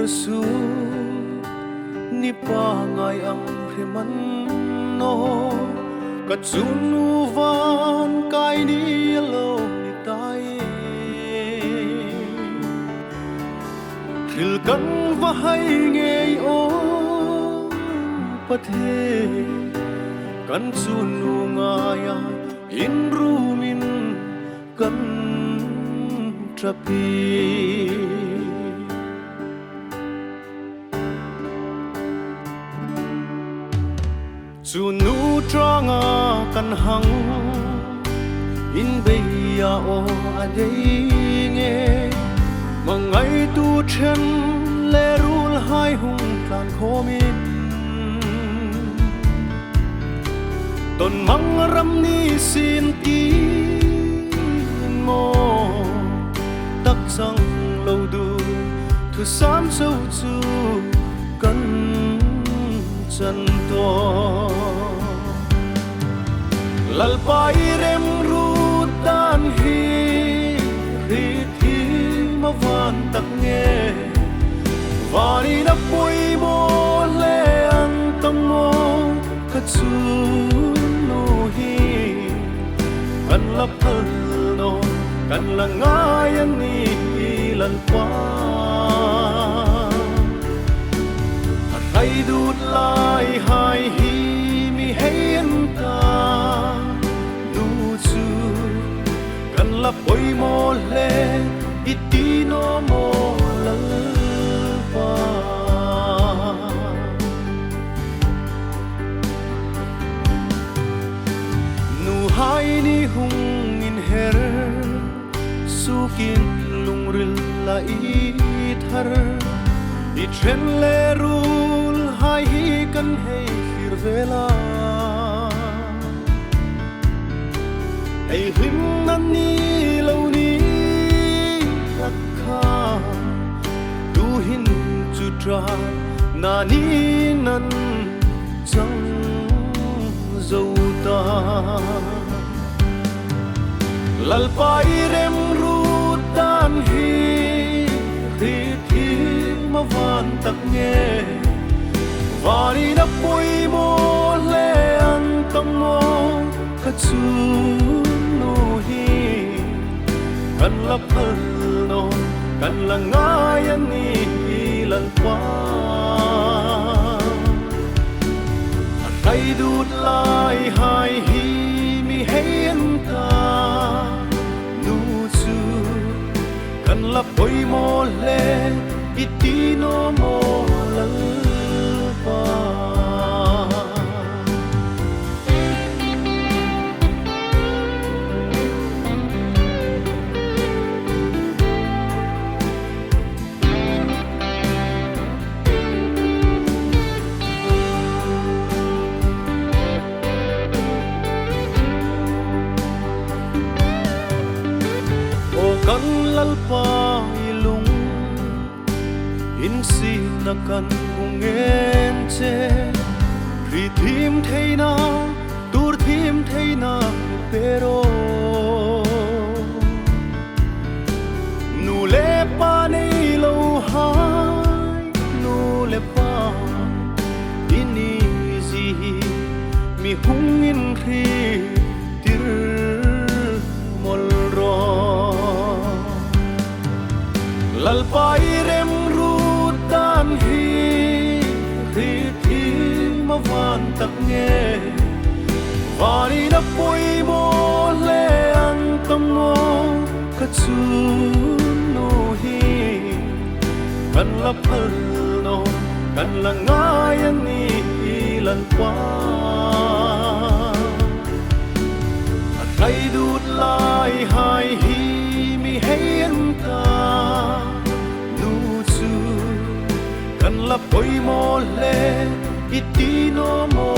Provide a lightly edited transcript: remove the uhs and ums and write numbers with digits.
su ni pa ngai ang riman no ka chunu van kai ni lo ni tai thil kan va hai nge o pathe kan chunu ngaya in rumin kan trapi chunu tranga kan hang in beya o adei nge mangai tu chen le rul hai hung tlan khomin ton mang ram ni sin ti mo tak sang lâu du thu sam sâu chu kan chân to lal pai rem ru tan hi ri thi ma van tak nge vani na pui mo le ang tam mo ka chu no hi kan la phal no kan la ngai an ni lan pa hay đút lại hai hi mi hay en ta du chu kan la poi mo le iti no mo la pa nu hai ni hung in her sukin lungril la i thar i chen le rul hai hi kan hei hir vela ei him nan ni lo ni rakha tu hin chu tra na ni nan chang zo ta lal pai rem ru tan hi ri thi ma van tak nge vani na pui mo le ang tam mo ka chu no hi kan la phal no kan la ngai an ni lan pa hay đút lại hai hi mi hay en ta nu chu kan la poi mo le iti no mo la pa o kan lal pa ilung in si na kan ungen che ri thim theina tur thim theina pero nu le pa nei lo hai nu le pa ini zi mi hung in ri tir mol ro lal pai rem ru tan hi ri thi ma van tak nge vani na pui mo le ang tam mo ka chu no hi kan la phal no kan la ngai an ni lan pa hay đút lại hai hi mi hay en ta kan la poi mo le iti no mo